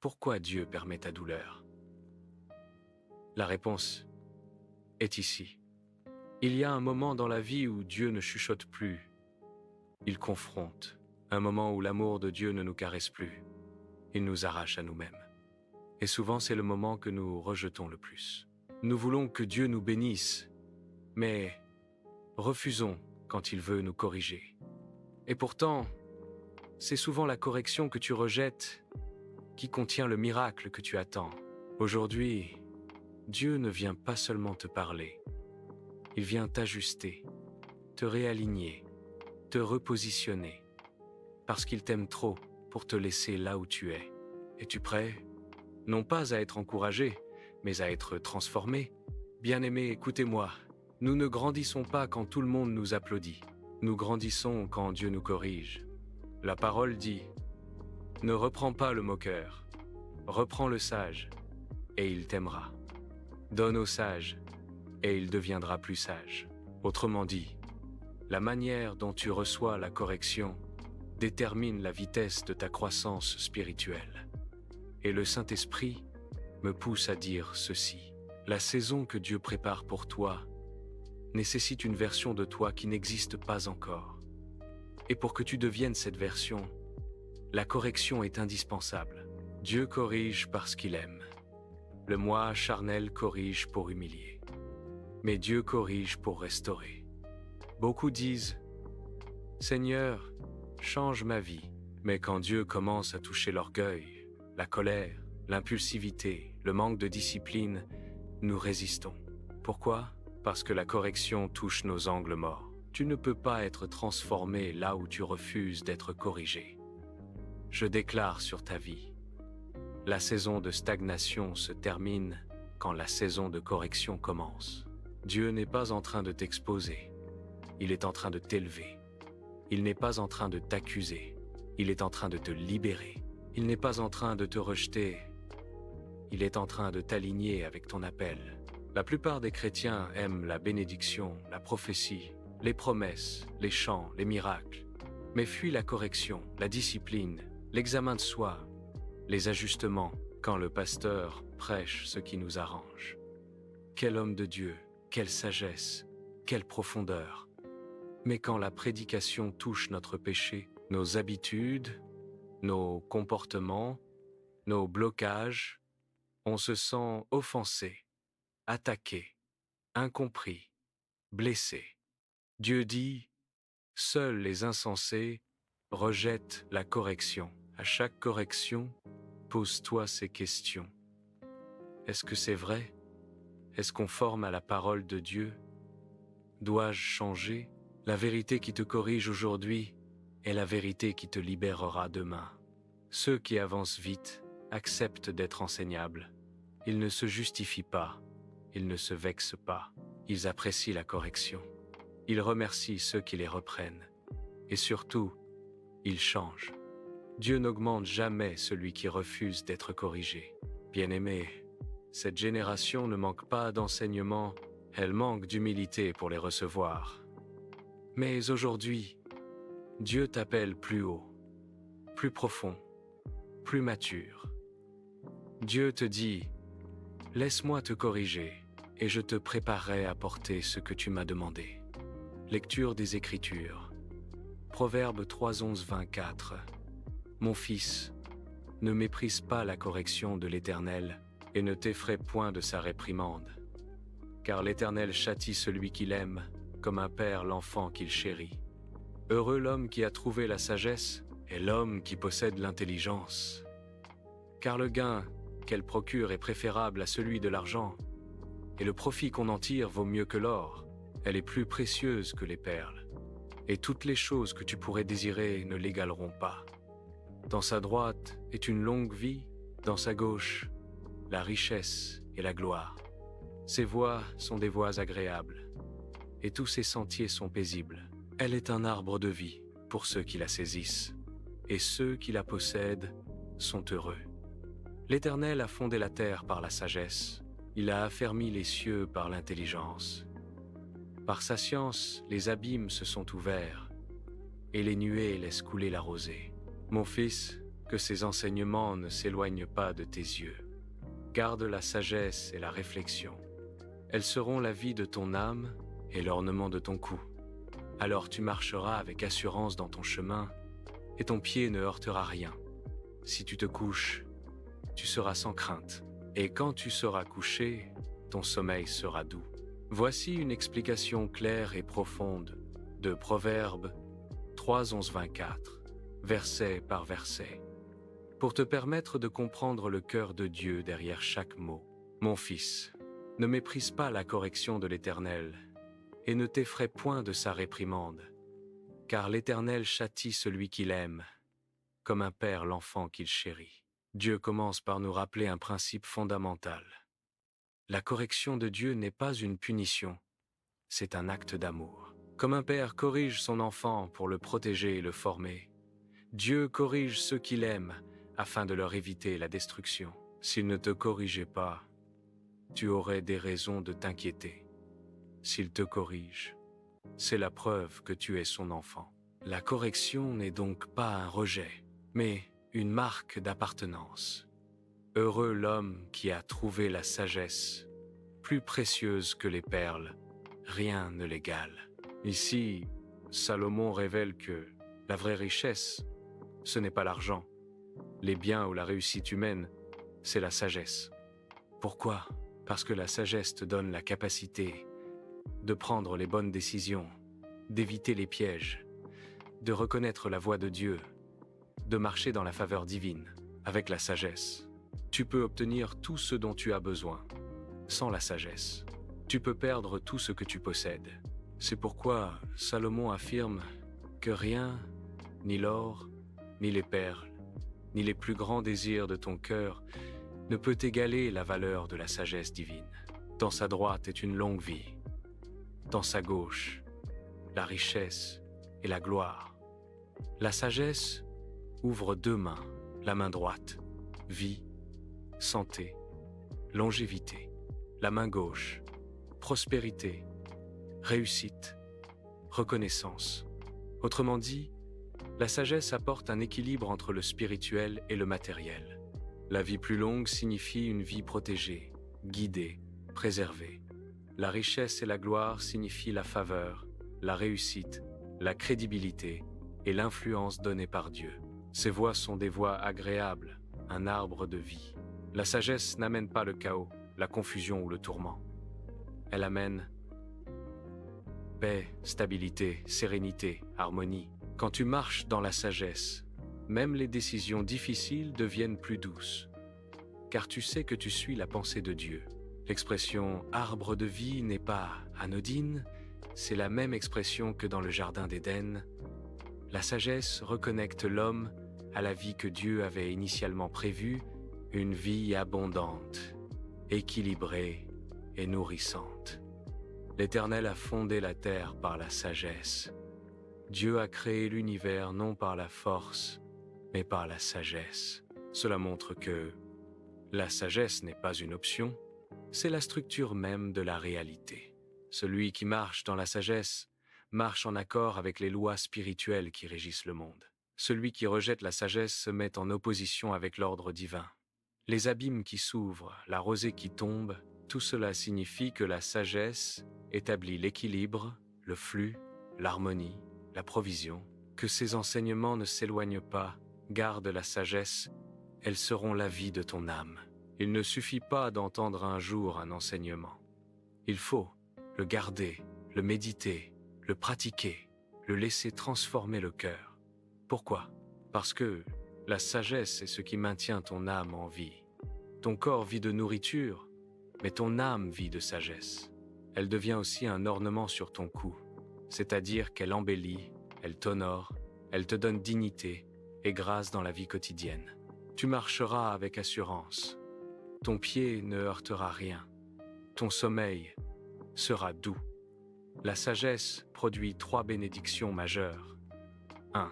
Pourquoi Dieu permet ta douleur? La réponse est ici. Il y a un moment dans la vie où Dieu ne chuchote plus. Il confronte. Un moment où l'amour de Dieu ne nous caresse plus. Il nous arrache à nous-mêmes. Et souvent, c'est le moment que nous rejetons le plus. Nous voulons que Dieu nous bénisse, mais refusons quand il veut nous corriger. Et pourtant, c'est souvent la correction que tu rejettes qui contient le miracle que tu attends. Aujourd'hui, Dieu ne vient pas seulement te parler. Il vient t'ajuster, te réaligner, te repositionner, parce qu'il t'aime trop pour te laisser là où tu es. Es-tu prêt? Non pas à être encouragé, mais à être transformé. Bien-aimé, écoutez-moi. Nous ne grandissons pas quand tout le monde nous applaudit. Nous grandissons quand Dieu nous corrige. La parole dit « Ne reprends pas le moqueur, reprends le sage, et il t'aimera. Donne au sage, et il deviendra plus sage. » Autrement dit, la manière dont tu reçois la correction détermine la vitesse de ta croissance spirituelle. Et le Saint-Esprit me pousse à dire ceci. La saison que Dieu prépare pour toi nécessite une version de toi qui n'existe pas encore. Et pour que tu deviennes cette version, la correction est indispensable. Dieu corrige parce qu'il aime. Le moi charnel corrige pour humilier. Mais Dieu corrige pour restaurer. Beaucoup disent « Seigneur, change ma vie ». Mais quand Dieu commence à toucher l'orgueil, la colère, l'impulsivité, le manque de discipline, nous résistons. Pourquoi? Parce que la correction touche nos angles morts. Tu ne peux pas être transformé là où tu refuses d'être corrigé. Je déclare sur ta vie. La saison de stagnation se termine quand la saison de correction commence. Dieu n'est pas en train de t'exposer. Il est en train de t'élever. Il n'est pas en train de t'accuser. Il est en train de te libérer. Il n'est pas en train de te rejeter. Il est en train de t'aligner avec ton appel. La plupart des chrétiens aiment la bénédiction, la prophétie, les promesses, les chants, les miracles, mais fuient la correction, la discipline, l'examen de soi, les ajustements quand le pasteur prêche ce qui nous arrange. Quel homme de Dieu, quelle sagesse, quelle profondeur. Mais quand la prédication touche notre péché, nos habitudes, nos comportements, nos blocages, on se sent offensé, attaqué, incompris, blessé. Dieu dit, seuls les insensés rejettent la correction. À chaque correction, pose-toi ces questions. Est-ce que c'est vrai? Est-ce conforme à la parole de Dieu? Dois-je changer? La vérité qui te corrige aujourd'hui est la vérité qui te libérera demain. Ceux qui avancent vite acceptent d'être enseignables. Ils ne se justifient pas, ils ne se vexent pas, ils apprécient la correction. Ils remercient ceux qui les reprennent. Et surtout, ils changent. Dieu n'augmente jamais celui qui refuse d'être corrigé. Bien-aimé, cette génération ne manque pas d'enseignements, elle manque d'humilité pour les recevoir. Mais aujourd'hui, Dieu t'appelle plus haut, plus profond, plus mature. Dieu te dit, laisse-moi te corriger et je te préparerai à porter ce que tu m'as demandé. Lecture des Écritures. Proverbe 3:11-24. Mon fils, ne méprise pas la correction de l'Éternel et ne t'effraie point de sa réprimande. Car l'Éternel châtie celui qu'il aime, comme un père l'enfant qu'il chérit. Heureux l'homme qui a trouvé la sagesse et l'homme qui possède l'intelligence. Car le gain qu'elle procure est préférable à celui de l'argent, et le profit qu'on en tire vaut mieux que l'or. Elle est plus précieuse que les perles, et toutes les choses que tu pourrais désirer ne l'égaleront pas. Dans sa droite est une longue vie, dans sa gauche, la richesse et la gloire. Ses voies sont des voies agréables, et tous ses sentiers sont paisibles. Elle est un arbre de vie pour ceux qui la saisissent, et ceux qui la possèdent sont heureux. L'Éternel a fondé la terre par la sagesse, il a affermi les cieux par l'intelligence. Par sa science, les abîmes se sont ouverts, et les nuées laissent couler la rosée. Mon fils, que ces enseignements ne s'éloignent pas de tes yeux. Garde la sagesse et la réflexion. Elles seront la vie de ton âme et l'ornement de ton cou. Alors tu marcheras avec assurance dans ton chemin et ton pied ne heurtera rien. Si tu te couches, tu seras sans crainte. Et quand tu seras couché, ton sommeil sera doux. Voici une explication claire et profonde de Proverbes 3, 11, 24, verset par verset, pour te permettre de comprendre le cœur de Dieu derrière chaque mot. Mon fils, ne méprise pas la correction de l'Éternel, et ne t'effraie point de sa réprimande, car l'Éternel châtie celui qu'il aime, comme un père l'enfant qu'il chérit. Dieu commence par nous rappeler un principe fondamental. La correction de Dieu n'est pas une punition, c'est un acte d'amour. Comme un père corrige son enfant pour le protéger et le former, Dieu corrige ceux qu'il aime afin de leur éviter la destruction. S'il ne te corrigeait pas, tu aurais des raisons de t'inquiéter. S'il te corrige, c'est la preuve que tu es son enfant. La correction n'est donc pas un rejet, mais une marque d'appartenance. Heureux l'homme qui a trouvé la sagesse, plus précieuse que les perles, rien ne l'égale. Ici, Salomon révèle que la vraie richesse, ce n'est pas l'argent, les biens ou la réussite humaine, c'est la sagesse. Pourquoi ? Parce que la sagesse te donne la capacité de prendre les bonnes décisions, d'éviter les pièges, de reconnaître la voie de Dieu, de marcher dans la faveur divine. Avec la sagesse, tu peux obtenir tout ce dont tu as besoin. Sans la sagesse, tu peux perdre tout ce que tu possèdes. C'est pourquoi Salomon affirme que rien, ni l'or, ni les perles, ni les plus grands désirs de ton cœur ne peut égaler la valeur de la sagesse divine. Dans sa droite est une longue vie. Dans sa gauche, la richesse et la gloire. La sagesse ouvre deux mains, la main droite, vie, santé, longévité. La main gauche, prospérité, réussite, reconnaissance. Autrement dit, la sagesse apporte un équilibre entre le spirituel et le matériel. La vie plus longue signifie une vie protégée, guidée, préservée. La richesse et la gloire signifient la faveur, la réussite, la crédibilité et l'influence donnée par Dieu. Ces voies sont des voies agréables, un arbre de vie. La sagesse n'amène pas le chaos, la confusion ou le tourment. Elle amène paix, stabilité, sérénité, harmonie. Quand tu marches dans la sagesse, même les décisions difficiles deviennent plus douces, car tu sais que tu suis la pensée de Dieu. L'expression « arbre de vie » n'est pas anodine, c'est la même expression que dans le jardin d'Éden. La sagesse reconnecte l'homme à la vie que Dieu avait initialement prévue, une vie abondante, équilibrée et nourrissante. L'Éternel a fondé la terre par la sagesse. Dieu a créé l'univers non par la force, mais par la sagesse. Cela montre que la sagesse n'est pas une option, c'est la structure même de la réalité. Celui qui marche dans la sagesse marche en accord avec les lois spirituelles qui régissent le monde. Celui qui rejette la sagesse se met en opposition avec l'ordre divin. Les abîmes qui s'ouvrent, la rosée qui tombe, tout cela signifie que la sagesse établit l'équilibre, le flux, l'harmonie, la provision. Que ces enseignements ne s'éloignent pas, garde la sagesse, elles seront la vie de ton âme. Il ne suffit pas d'entendre un jour un enseignement. Il faut le garder, le méditer, le pratiquer, le laisser transformer le cœur. Pourquoi ? Parce que la sagesse est ce qui maintient ton âme en vie. Ton corps vit de nourriture, mais ton âme vit de sagesse. Elle devient aussi un ornement sur ton cou, c'est-à-dire qu'elle embellit, elle t'honore, elle te donne dignité et grâce dans la vie quotidienne. Tu marcheras avec assurance. Ton pied ne heurtera rien. Ton sommeil sera doux. La sagesse produit 3 bénédictions majeures. 1.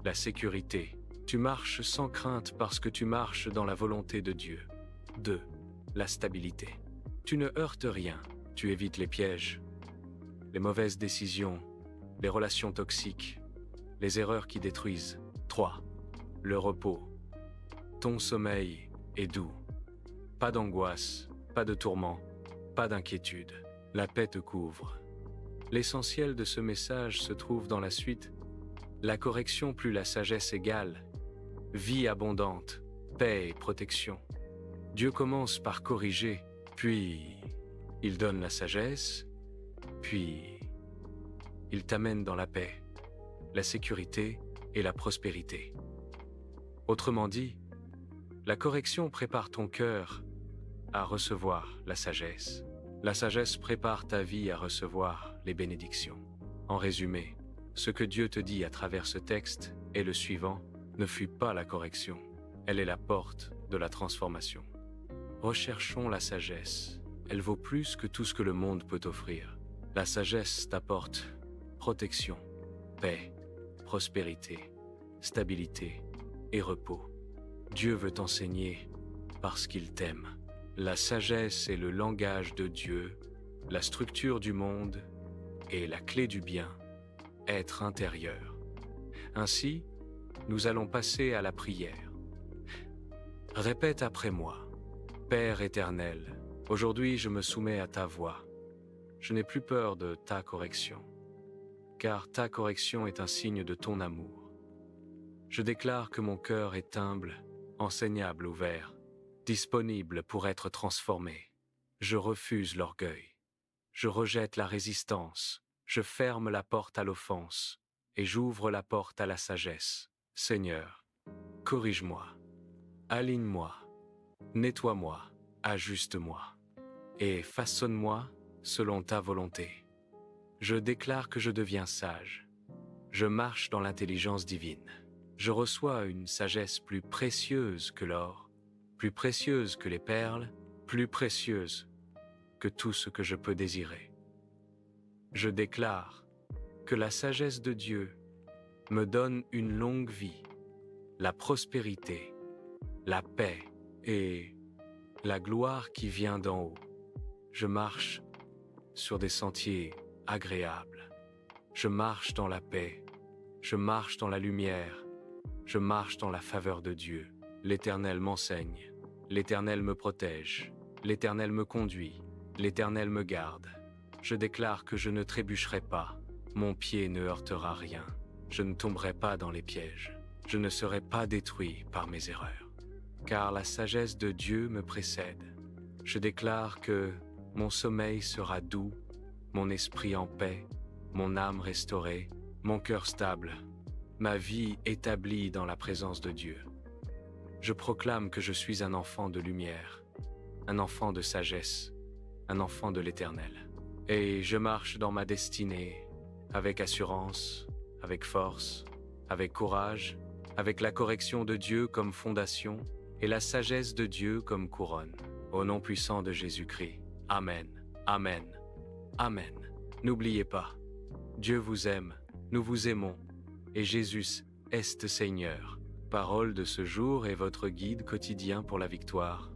La sécurité. Tu marches sans crainte parce que tu marches dans la volonté de Dieu. 2. La stabilité. Tu ne heurtes rien, tu évites les pièges, les mauvaises décisions, les relations toxiques, les erreurs qui détruisent. 3. Le repos. Ton sommeil est doux. Pas d'angoisse, pas de tourment, pas d'inquiétude. La paix te couvre. L'essentiel de ce message se trouve dans la suite. La correction plus la sagesse égale. Vie abondante, paix et protection. Dieu commence par corriger, puis il donne la sagesse, puis il t'amène dans la paix, la sécurité et la prospérité. Autrement dit, la correction prépare ton cœur à recevoir la sagesse. La sagesse prépare ta vie à recevoir les bénédictions. En résumé, ce que Dieu te dit à travers ce texte est le suivant: ne fuis pas la correction, elle est la porte de la transformation. Recherchons la sagesse, elle vaut plus que tout ce que le monde peut offrir. La sagesse t'apporte protection, paix, prospérité, stabilité et repos. Dieu veut t'enseigner parce qu'il t'aime. La sagesse est le langage de Dieu, la structure du monde et la clé du bien, être intérieur. Ainsi, nous allons passer à la prière. Répète après moi. Père éternel, aujourd'hui je me soumets à ta voix. Je n'ai plus peur de ta correction, car ta correction est un signe de ton amour. Je déclare que mon cœur est humble, enseignable, ouvert, disponible pour être transformé. Je refuse l'orgueil. Je rejette la résistance. Je ferme la porte à l'offense et j'ouvre la porte à la sagesse. Seigneur, corrige-moi, aligne-moi, nettoie-moi, ajuste-moi et façonne-moi selon ta volonté. Je déclare que je deviens sage. Je marche dans l'intelligence divine. Je reçois une sagesse plus précieuse que l'or, plus précieuse que les perles, plus précieuse que tout ce que je peux désirer. Je déclare que la sagesse de Dieu me donne une longue vie, la prospérité, la paix et la gloire qui vient d'en haut. Je marche sur des sentiers agréables. Je marche dans la paix. Je marche dans la lumière. Je marche dans la faveur de Dieu. L'Éternel m'enseigne. L'Éternel me protège. L'Éternel me conduit. L'Éternel me garde. Je déclare que je ne trébucherai pas. Mon pied ne heurtera rien. Je ne tomberai pas dans les pièges. Je ne serai pas détruit par mes erreurs. Car la sagesse de Dieu me précède. Je déclare que mon sommeil sera doux, mon esprit en paix, mon âme restaurée, mon cœur stable, ma vie établie dans la présence de Dieu. Je proclame que je suis un enfant de lumière, un enfant de sagesse, un enfant de l'Éternel. Et je marche dans ma destinée avec assurance, avec force, avec courage, avec la correction de Dieu comme fondation et la sagesse de Dieu comme couronne. Au nom puissant de Jésus-Christ. Amen, Amen, Amen. N'oubliez pas, Dieu vous aime, nous vous aimons, et Jésus est Seigneur. Parole de ce jour est votre guide quotidien pour la victoire.